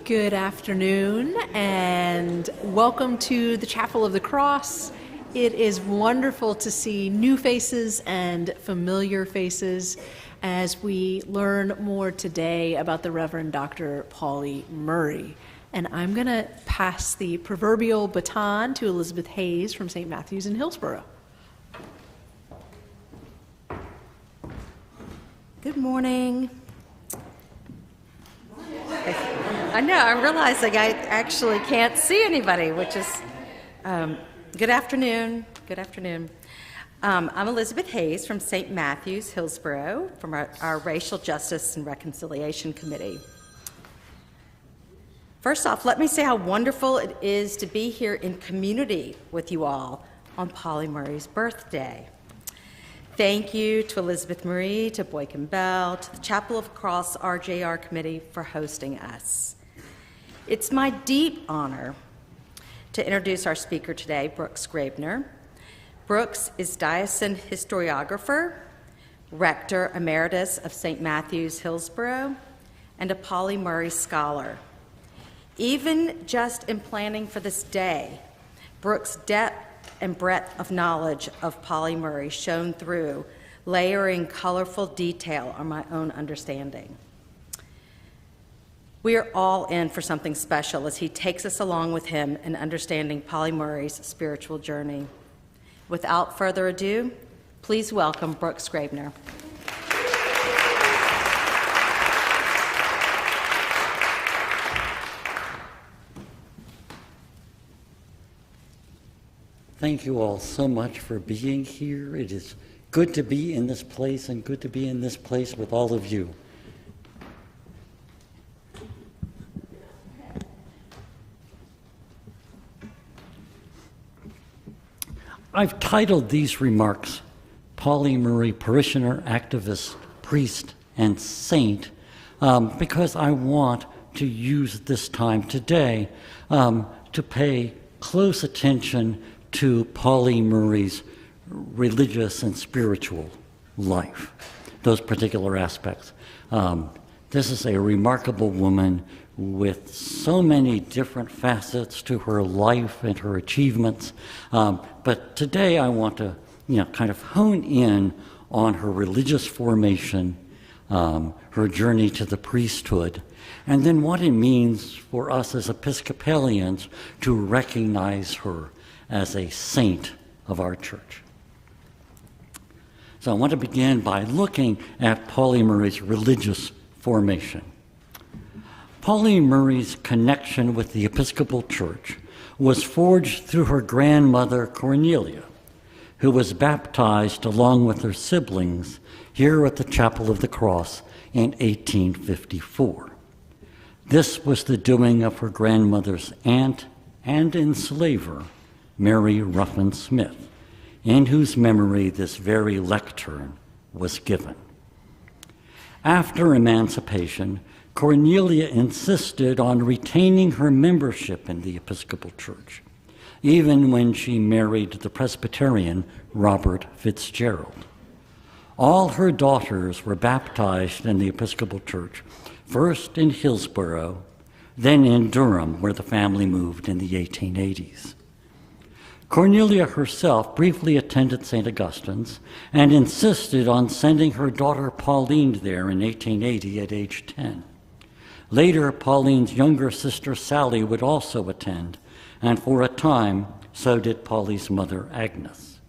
Good afternoon and welcome to the Chapel of the Cross. It is wonderful to see new faces and familiar faces as we learn more today about the Reverend Dr. Pauli Murray. And I'm going to pass the proverbial baton to Elizabeth Hayes from St. Matthew's in Hillsborough. Good morning. I know, I'm realizing I actually can't see anybody, which is, good afternoon. Good afternoon. I'm Elizabeth Hayes from St. Matthew's, Hillsborough, from our Racial Justice and Reconciliation Committee. First off, let me say how wonderful it is to be here in community with you all on Pauli Murray's birthday. Thank you to Elizabeth Marie, to Boykin Bell, to the Chapel of the Cross RJR Committee for hosting us. It's my deep honor to introduce our speaker today, Brooks Graebner. Brooks is diocesan historiographer, rector emeritus of St. Matthew's, Hillsborough, and a Pauli Murray scholar. Even just in planning for this day, Brooks' depth and breadth of knowledge of Pauli Murray shone through, layering colorful detail on my own understanding. We are all in for something special as he takes us along with him in understanding Pauli Murray's spiritual journey. Without further ado, please welcome Brooks Graebner. Thank you all so much for being here. It is good to be in this place and good to be in this place with all of you. I've titled these remarks, Pauli Murray, Parishioner, Activist, Priest, and Saint, because I want to use this time today to pay close attention to Pauli Murray's religious and spiritual life, those particular aspects. This is a remarkable woman with so many different facets to her life and her achievements. But today I want to, kind of hone in on her religious formation, her journey to the priesthood, and then what it means for us as Episcopalians to recognize her as a saint of our church. So I want to begin by looking at Pauli Murray's religious formation. Pauli Murray's connection with the Episcopal Church was forged through her grandmother, Cornelia, who was baptized along with her siblings here at the Chapel of the Cross in 1854. This was the doing of her grandmother's aunt and enslaver, Mary Ruffin Smith, in whose memory this very lectern was given. After emancipation, Cornelia insisted on retaining her membership in the Episcopal Church, even when she married the Presbyterian Robert Fitzgerald. All her daughters were baptized in the Episcopal Church, first in Hillsborough, then in Durham, where the family moved in the 1880s. Cornelia herself briefly attended St. Augustine's and insisted on sending her daughter Pauline there in 1880 at age 10. Later, Pauline's younger sister Sally would also attend, and for a time, so did Pauli's mother Agnes.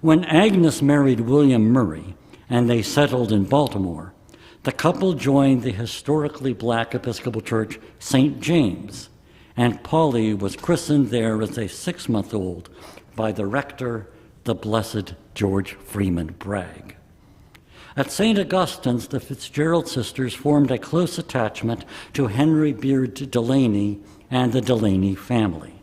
When Agnes married William Murray, and they settled in Baltimore, the couple joined the historically black Episcopal Church, St. James, and Pauli was christened there as a 6-month-old by the rector, the Blessed George Freeman Bragg. At St. Augustine's, the Fitzgerald sisters formed a close attachment to Henry Beard Delaney and the Delaney family.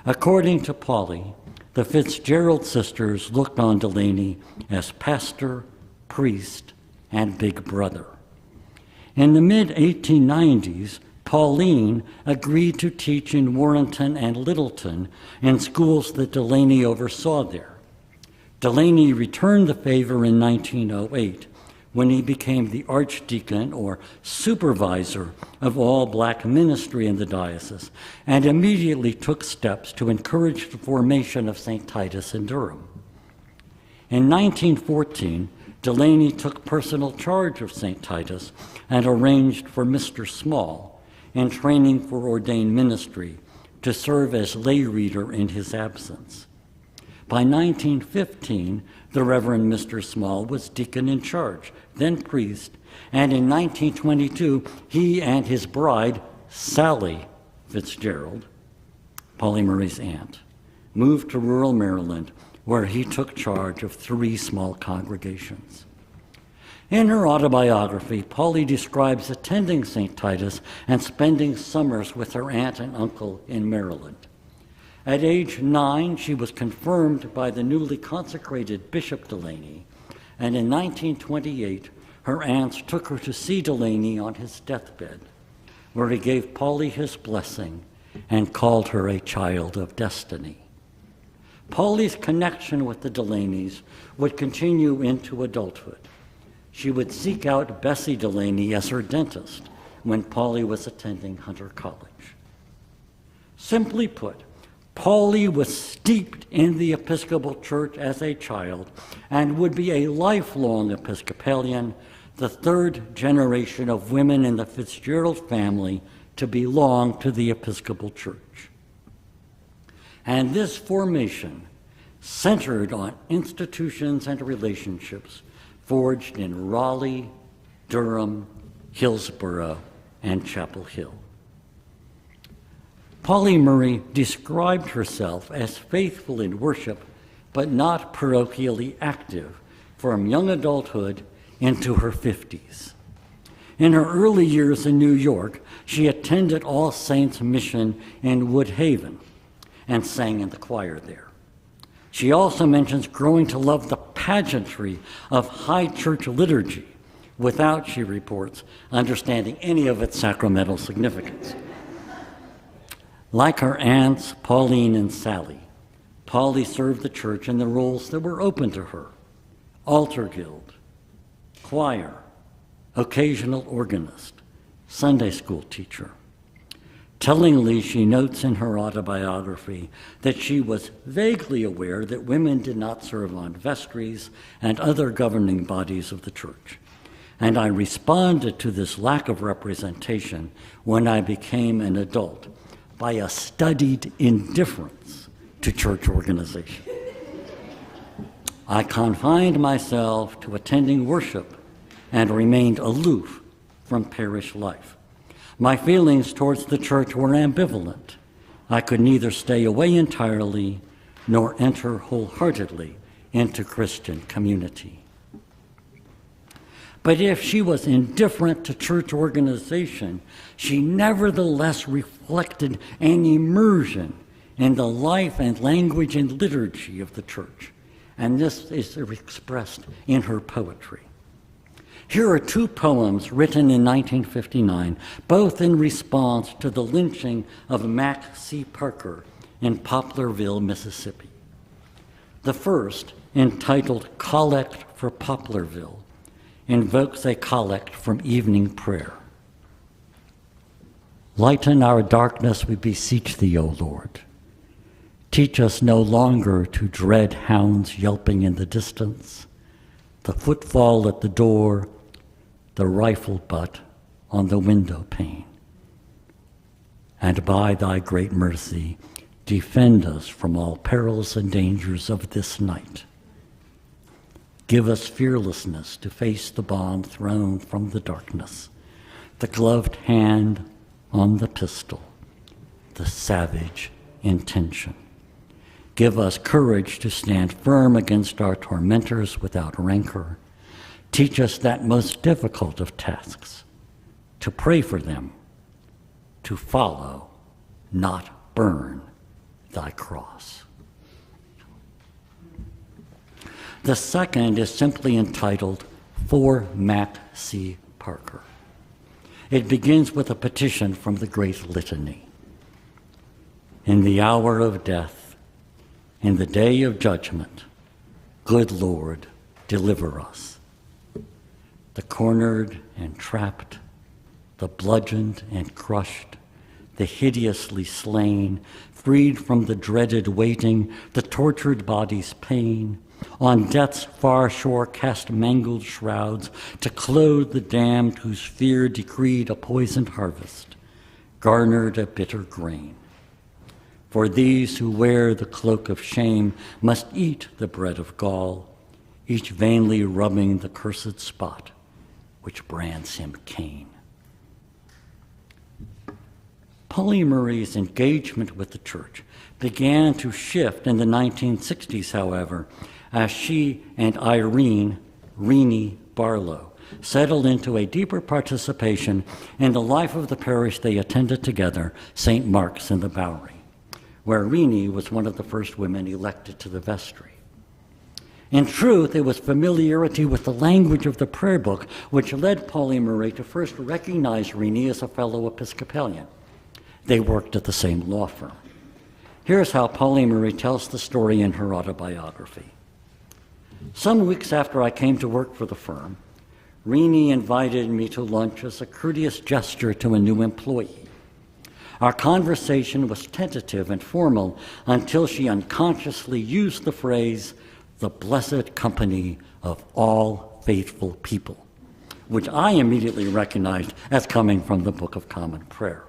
According to Pauli, the Fitzgerald sisters looked on Delaney as pastor, priest, and big brother. In the mid-1890s, Pauline agreed to teach in Warrenton and Littleton in schools that Delaney oversaw there. Delaney returned the favor in 1908 when he became the archdeacon or supervisor of all black ministry in the diocese and immediately took steps to encourage the formation of St. Titus in Durham. In 1914, Delaney took personal charge of St. Titus and arranged for Mr. Small, in training for ordained ministry, to serve as lay reader in his absence. By 1915, the Reverend Mr. Small was deacon in charge, then priest, and in 1922, he and his bride, Sally Fitzgerald, Pauli Murray's aunt, moved to rural Maryland, where he took charge of 3 small congregations. In her autobiography, Pauli describes attending St. Titus and spending summers with her aunt and uncle in Maryland. At age 9, she was confirmed by the newly consecrated Bishop Delaney, and in 1928, her aunts took her to see Delaney on his deathbed, where he gave Pauli his blessing and called her a child of destiny. Pauli's connection with the Delaneys would continue into adulthood. She would seek out Bessie Delaney as her dentist when Pauli was attending Hunter College. Simply put, Pauli was steeped in the Episcopal Church as a child and would be a lifelong Episcopalian, the 3rd generation of women in the Fitzgerald family to belong to the Episcopal Church. And this formation centered on institutions and relationships forged in Raleigh, Durham, Hillsborough, and Chapel Hill. Pauli Murray described herself as faithful in worship, but not parochially active from young adulthood into her 50s. In her early years in New York, she attended All Saints Mission in Woodhaven and sang in the choir there. She also mentions growing to love the pageantry of high church liturgy without, she reports, understanding any of its sacramental significance. Like her aunts, Pauline and Sally, Pauli served the church in the roles that were open to her: altar guild, choir, occasional organist, Sunday school teacher. Tellingly, she notes in her autobiography that she was vaguely aware that women did not serve on vestries and other governing bodies of the church. And I responded to this lack of representation when I became an adult by a studied indifference to church organization. I confined myself to attending worship and remained aloof from parish life. My feelings towards the church were ambivalent. I could neither stay away entirely nor enter wholeheartedly into Christian community. But if she was indifferent to church organization, she nevertheless reflected an immersion in the life and language and liturgy of the church, and this is expressed in her poetry. Here are 2 poems written in 1959, both in response to the lynching of Mac C. Parker in Poplarville, Mississippi. The first, entitled Collect for Poplarville, invokes a collect from evening prayer. Lighten our darkness, we beseech thee, O Lord. Teach us no longer to dread hounds yelping in the distance, the footfall at the door, the rifle butt on the window pane. And by thy great mercy, defend us from all perils and dangers of this night. Give us fearlessness to face the bomb thrown from the darkness, the gloved hand on the pistol, the savage intention. Give us courage to stand firm against our tormentors without rancor. Teach us that most difficult of tasks, to pray for them, to follow, not burn, thy cross. The second is simply entitled, For Mac C. Parker. It begins with a petition from the Great Litany. In the hour of death, in the day of judgment, good Lord, deliver us. The cornered and trapped, the bludgeoned and crushed, the hideously slain, freed from the dreaded waiting, the tortured body's pain, on death's far shore cast mangled shrouds to clothe the damned whose fear decreed a poisoned harvest, garnered a bitter grain. For these who wear the cloak of shame must eat the bread of gall, each vainly rubbing the cursed spot which brands him Cain. Pauli Murray's engagement with the church began to shift in the 1960s, however, as she and Irene Barlow settled into a deeper participation in the life of the parish they attended together, St. Mark's in the Bowery, where Irene was one of the first women elected to the vestry. In truth, it was familiarity with the language of the prayer book which led Pauli Murray to first recognize Irene as a fellow Episcopalian. They worked at the same law firm. Here's how Pauli Murray tells the story in her autobiography. Some weeks after I came to work for the firm, Rini invited me to lunch as a courteous gesture to a new employee. Our conversation was tentative and formal until she unconsciously used the phrase, the blessed company of all faithful people, which I immediately recognized as coming from the Book of Common Prayer.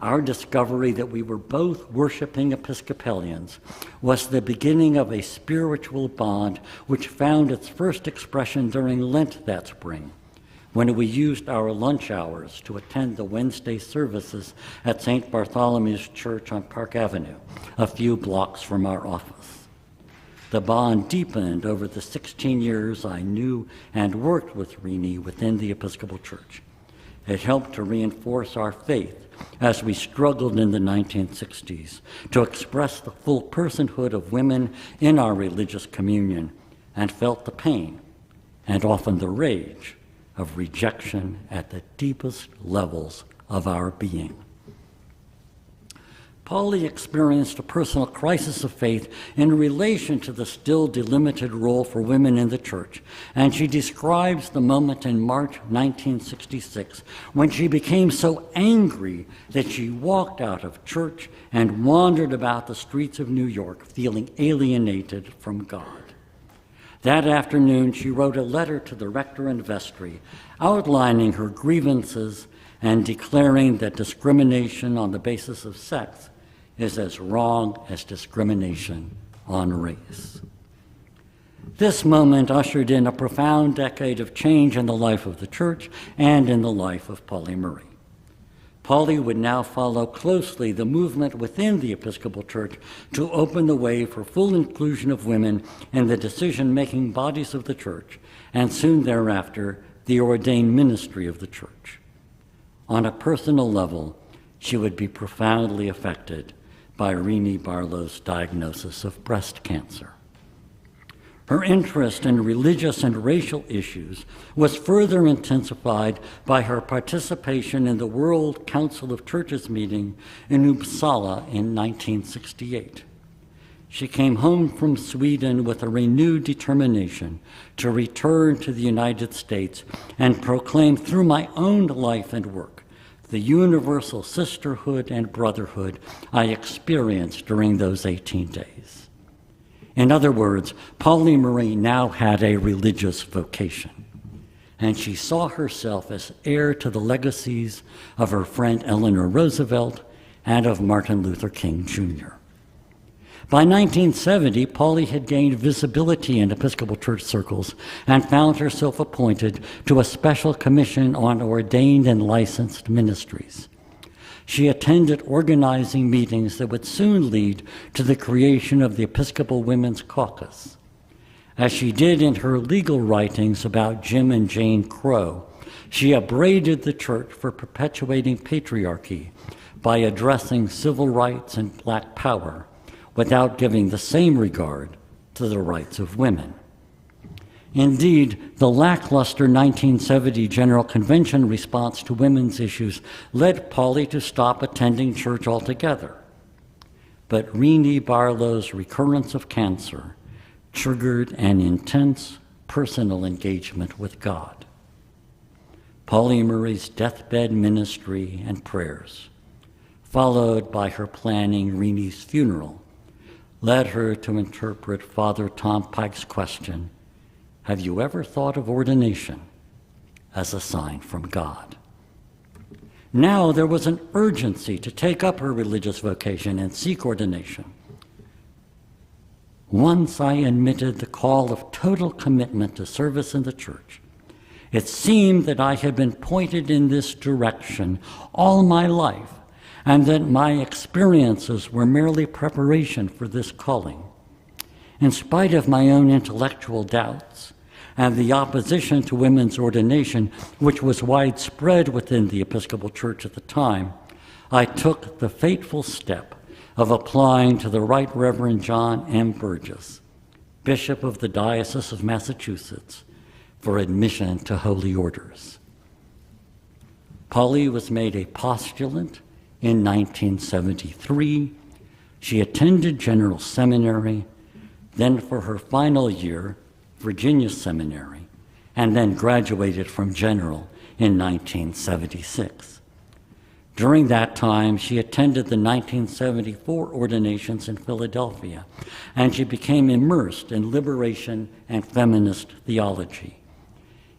Our discovery that we were both worshiping Episcopalians was the beginning of a spiritual bond which found its first expression during Lent that spring, when we used our lunch hours to attend the Wednesday services at St. Bartholomew's Church on Park Avenue, a few blocks from our office. The bond deepened over the 16 years I knew and worked with Rini within the Episcopal Church. It helped to reinforce our faith as we struggled in the 1960s to express the full personhood of women in our religious communion and felt the pain and often the rage of rejection at the deepest levels of our being. Pauli experienced a personal crisis of faith in relation to the still delimited role for women in the church, and she describes the moment in March 1966 when she became so angry that she walked out of church and wandered about the streets of New York feeling alienated from God. That afternoon, she wrote a letter to the rector and vestry outlining her grievances and declaring that discrimination on the basis of sex is as wrong as discrimination on race. This moment ushered in a profound decade of change in the life of the church and in the life of Pauli Murray. Pauli would now follow closely the movement within the Episcopal Church to open the way for full inclusion of women in the decision-making bodies of the church, and soon thereafter, the ordained ministry of the church. On a personal level, she would be profoundly affected by Rini Barlow's diagnosis of breast cancer. Her interest in religious and racial issues was further intensified by her participation in the World Council of Churches meeting in Uppsala in 1968. She came home from Sweden with a renewed determination to return to the United States and proclaim through my own life and work the universal sisterhood and brotherhood I experienced during those 18 days. In other words, Pauli Murray now had a religious vocation, and she saw herself as heir to the legacies of her friend Eleanor Roosevelt and of Martin Luther King Jr. By 1970, Pauli had gained visibility in Episcopal church circles and found herself appointed to a special commission on ordained and licensed ministries. She attended organizing meetings that would soon lead to the creation of the Episcopal Women's Caucus. As she did in her legal writings about Jim and Jane Crow, she upbraided the church for perpetuating patriarchy by addressing civil rights and black power without giving the same regard to the rights of women. Indeed, the lackluster 1970 General Convention response to women's issues led Pauli to stop attending church altogether. But Renee Barlow's recurrence of cancer triggered an intense personal engagement with God. Pauli Murray's deathbed ministry and prayers, followed by her planning Renee's funeral, led her to interpret Father Tom Pike's question, "Have you ever thought of ordination?" as a sign from God. Now there was an urgency to take up her religious vocation and seek ordination. Once I admitted the call of total commitment to service in the church, it seemed that I had been pointed in this direction all my life, and that my experiences were merely preparation for this calling. In spite of my own intellectual doubts and the opposition to women's ordination, which was widespread within the Episcopal Church at the time, I took the fateful step of applying to the Right Reverend John M. Burgess, Bishop of the Diocese of Massachusetts, for admission to holy orders. Pauli was made a postulant in 1973. She attended General Seminary, then for her final year, Virginia Seminary, and then graduated from General in 1976. During that time, she attended the 1974 ordinations in Philadelphia, and she became immersed in liberation and feminist theology.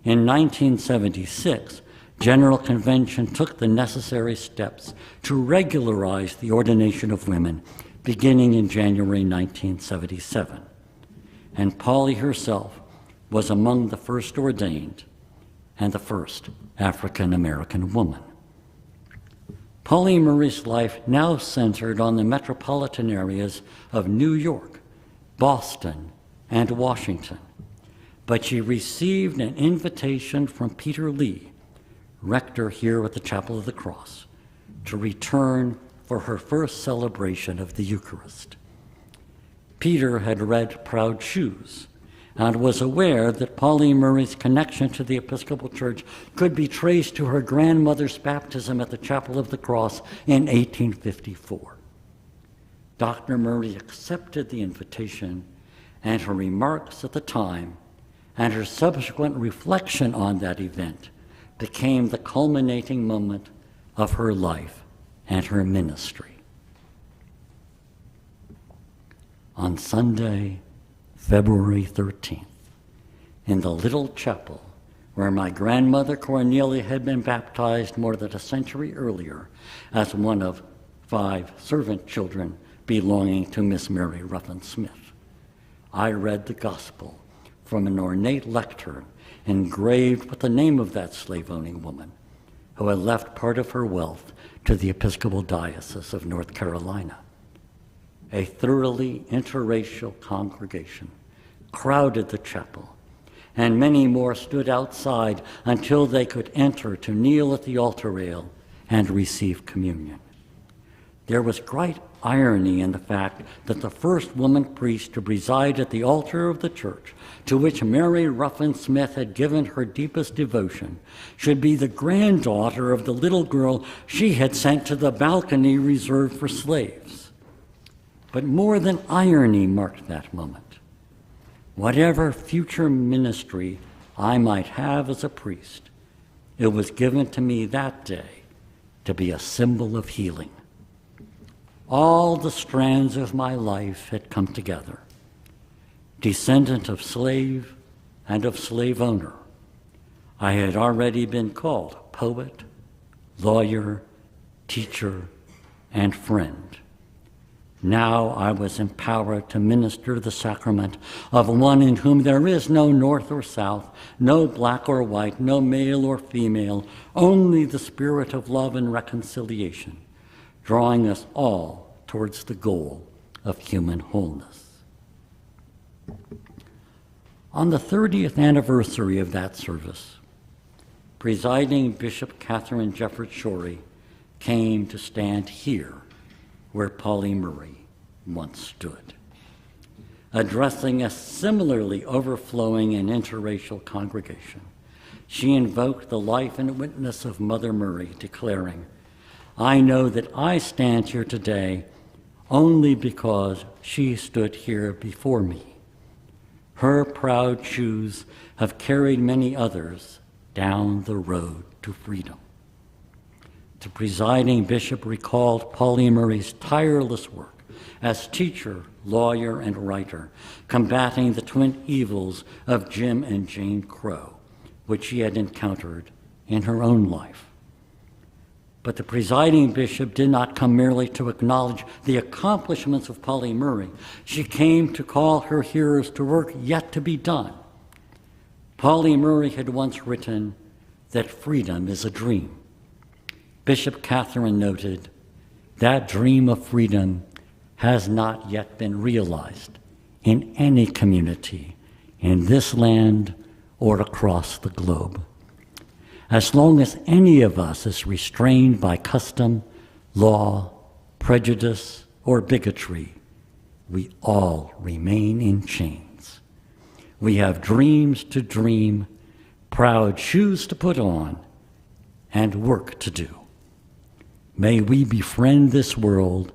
In 1976, General Convention took the necessary steps to regularize the ordination of women, beginning in January 1977. And Pauli herself was among the first ordained and the first African-American woman. Pauli Murray's life now centered on the metropolitan areas of New York, Boston, and Washington. But she received an invitation from Peter Lee, rector here at the Chapel of the Cross, to return for her first celebration of the Eucharist. Peter had read Proud Shoes and was aware that Pauli Murray's connection to the Episcopal Church could be traced to her grandmother's baptism at the Chapel of the Cross in 1854. Dr. Murray accepted the invitation, and her remarks at the time and her subsequent reflection on that event became the culminating moment of her life and her ministry. On Sunday, February 13th, in the little chapel where my grandmother Cornelia had been baptized more than a century earlier as one of 5 servant children belonging to Miss Mary Ruffin Smith, I read the gospel from an ornate lectern engraved with the name of that slave-owning woman who had left part of her wealth to the Episcopal Diocese of North Carolina. A thoroughly interracial congregation crowded the chapel, and many more stood outside until they could enter to kneel at the altar rail and receive communion. There was great irony in the fact that the first woman priest to preside at the altar of the church, to which Mary Ruffin Smith had given her deepest devotion, should be the granddaughter of the little girl she had sent to the balcony reserved for slaves. But more than irony marked that moment. Whatever future ministry I might have as a priest, it was given to me that day to be a symbol of healing. All the strands of my life had come together. Descendant of slave and of slave owner, I had already been called poet, lawyer, teacher, and friend. Now I was empowered to minister the sacrament of one in whom there is no north or south, no black or white, no male or female, only the spirit of love and reconciliation, drawing us all towards the goal of human wholeness. On the 30th anniversary of that service, presiding Bishop Catherine Jefferts Shorey came to stand here where Pauli Murray once stood. Addressing a similarly overflowing and interracial congregation, she invoked the life and witness of Mother Murray, declaring, "I know that I stand here today only because she stood here before me. Her proud shoes have carried many others down the road to freedom." The presiding bishop recalled Pauli Murray's tireless work as teacher, lawyer, and writer, combating the twin evils of Jim and Jane Crow, which she had encountered in her own life. But the presiding bishop did not come merely to acknowledge the accomplishments of Pauli Murray. She came to call her hearers to work yet to be done. Pauli Murray had once written that freedom is a dream. Bishop Catherine noted, "That dream of freedom has not yet been realized in any community in this land or across the globe. As long as any of us is restrained by custom, law, prejudice, or bigotry, we all remain in chains. We have dreams to dream, proud shoes to put on, and work to do. May we befriend this world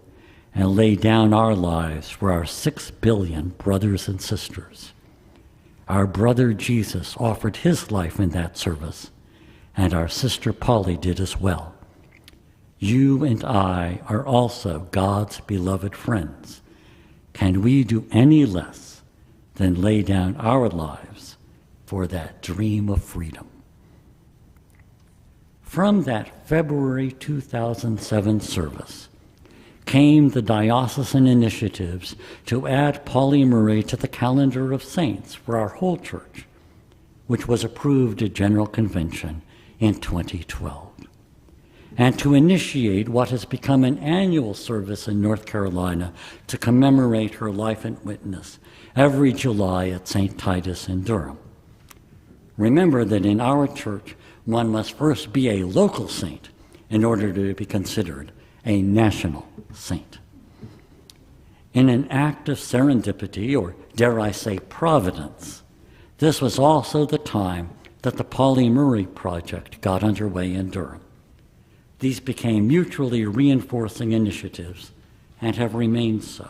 and lay down our lives for our 6 billion brothers and sisters. Our brother Jesus offered his life in that service, and our sister Pauli did as well. You and I are also God's beloved friends. Can we do any less than lay down our lives for that dream of freedom?" From that February 2007 service came the diocesan initiatives to add Pauli Murray to the calendar of saints for our whole church, which was approved at General Convention in 2012, and to initiate what has become an annual service in North Carolina to commemorate her life and witness every July at St. Titus in Durham. Remember that in our church, one must first be a local saint in order to be considered a national saint. In an act of serendipity, or dare I say providence, this was also the time that the Pauli Murray Project got underway in Durham. These became mutually reinforcing initiatives and have remained so.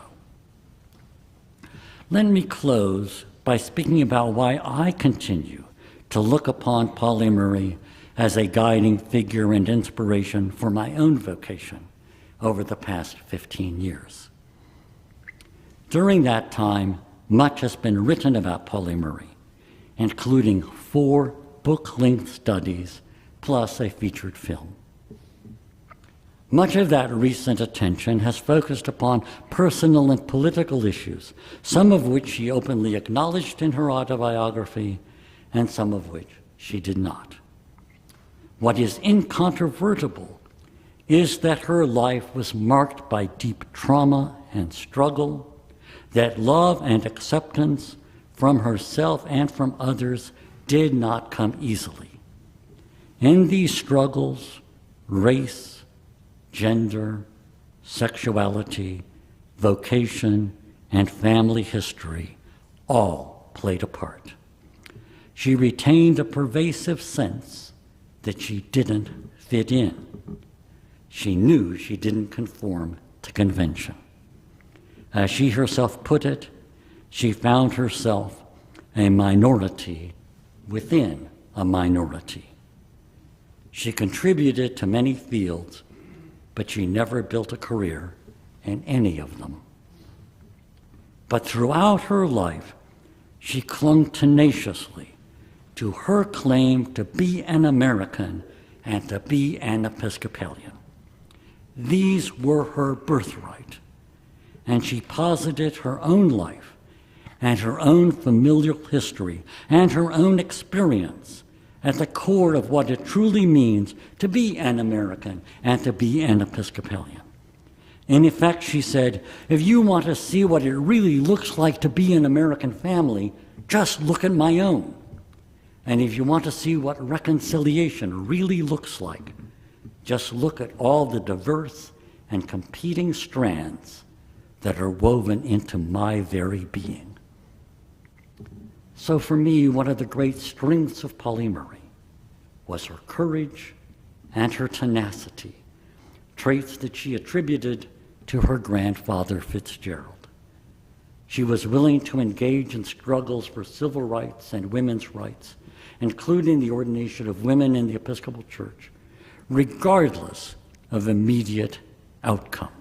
Let me close by speaking about why I continue to look upon Pauli Murray as a guiding figure and inspiration for my own vocation over the past 15 years. During that time, much has been written about Pauli Murray, including 4 book-length studies plus a featured film. Much of that recent attention has focused upon personal and political issues, some of which she openly acknowledged in her autobiography, and some of which she did not. What is incontrovertible is that her life was marked by deep trauma and struggle, that love and acceptance from herself and from others did not come easily. In these struggles, race, gender, sexuality, vocation, and family history all played a part. She retained a pervasive sense that she didn't fit in. She knew she didn't conform to convention. As she herself put it, she found herself a minority within a minority. She contributed to many fields, but she never built a career in any of them. But throughout her life, she clung tenaciously to her claim to be an American and to be an Episcopalian. These were her birthright, and she posited her own life and her own familial history and her own experience at the core of what it truly means to be an American and to be an Episcopalian. In effect, she said, if you want to see what it really looks like to be an American family, just look at my own. And if you want to see what reconciliation really looks like, just look at all the diverse and competing strands that are woven into my very being. So for me, one of the great strengths of Pauli Murray was her courage and her tenacity, traits that she attributed to her grandfather Fitzgerald. She was willing to engage in struggles for civil rights and women's rights, including the ordination of women in the Episcopal Church, regardless of immediate outcome.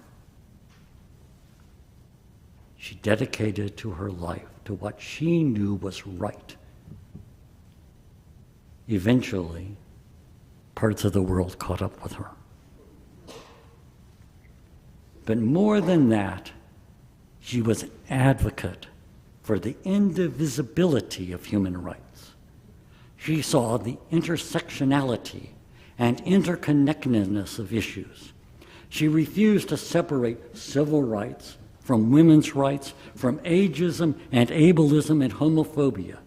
She dedicated to her life to what she knew was right. Eventually, parts of the world caught up with her. But more than that, she was an advocate for the indivisibility of human rights. She saw the intersectionality and interconnectedness of issues. She refused to separate civil rights from women's rights, from ageism and ableism and homophobia.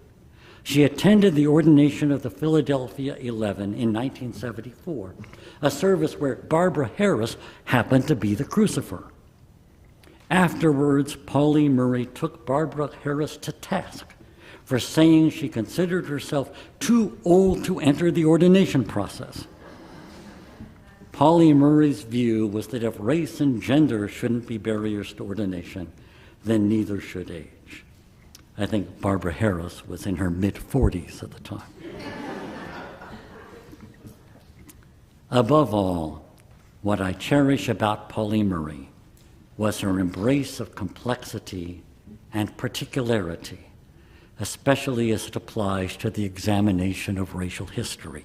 She attended the ordination of the Philadelphia 11 in 1974, a service where Barbara Harris happened to be the crucifer. Afterwards, Pauli Murray took Barbara Harris to task for saying she considered herself too old to enter the ordination process. Pauli Murray's view was that if race and gender shouldn't be barriers to ordination, then neither should age. I think Barbara Harris was in her mid-40s at the time. Above all, what I cherish about Pauli Murray was her embrace of complexity and particularity, especially as it applies to the examination of racial history.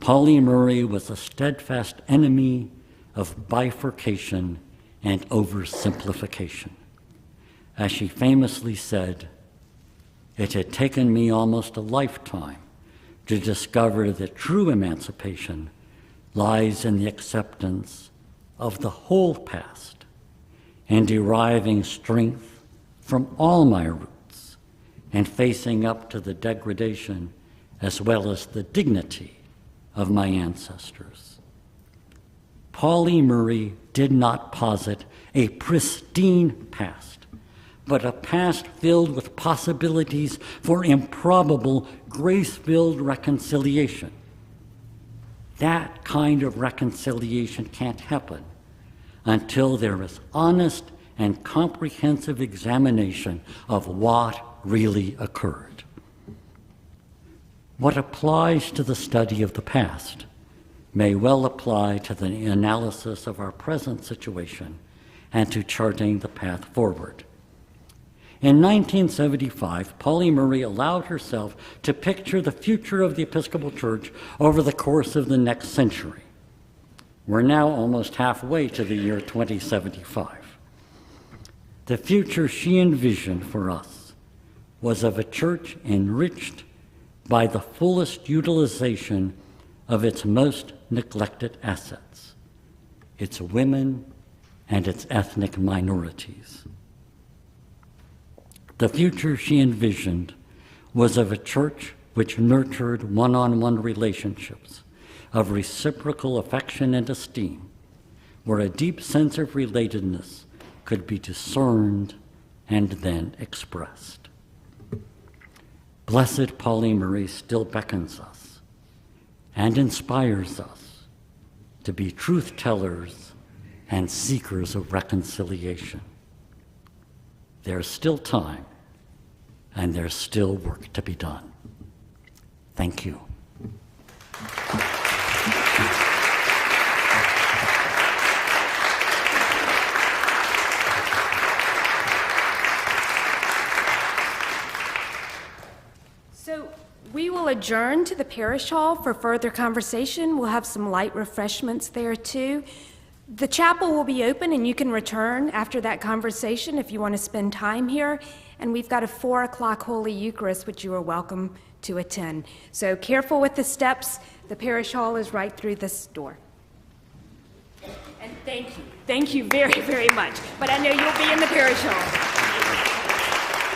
Pauli Murray was a steadfast enemy of bifurcation and oversimplification. As she famously said, it had taken me almost a lifetime to discover that true emancipation lies in the acceptance of the whole past and deriving strength from all my roots and facing up to the degradation as well as the dignity of my ancestors. Pauli Murray did not posit a pristine past, but a past filled with possibilities for improbable, grace-filled reconciliation. That kind of reconciliation can't happen until there is honest and comprehensive examination of what really occurred. What applies to the study of the past may well apply to the analysis of our present situation and to charting the path forward. In 1975, Pauli Murray allowed herself to picture the future of the Episcopal Church over the course of the next century. We're now almost halfway to the year 2075. The future she envisioned for us was of a church enriched by the fullest utilization of its most neglected assets, its women and its ethnic minorities. The future she envisioned was of a church which nurtured one-on-one relationships of reciprocal affection and esteem, where a deep sense of relatedness could be discerned and then expressed. Blessed Pauli Murray still beckons us and inspires us to be truth-tellers and seekers of reconciliation. There's still time, and there's still work to be done. Thank you. So we will adjourn to the parish hall for further conversation. We'll have some light refreshments there too. The chapel will be open and you can return after that conversation if you want to spend time here. And we've got a 4 o'clock Holy Eucharist, which you are welcome to attend. So careful with the steps. The parish hall is right through this door. And thank you. Thank you very, very much. But I know you'll be in the parish hall.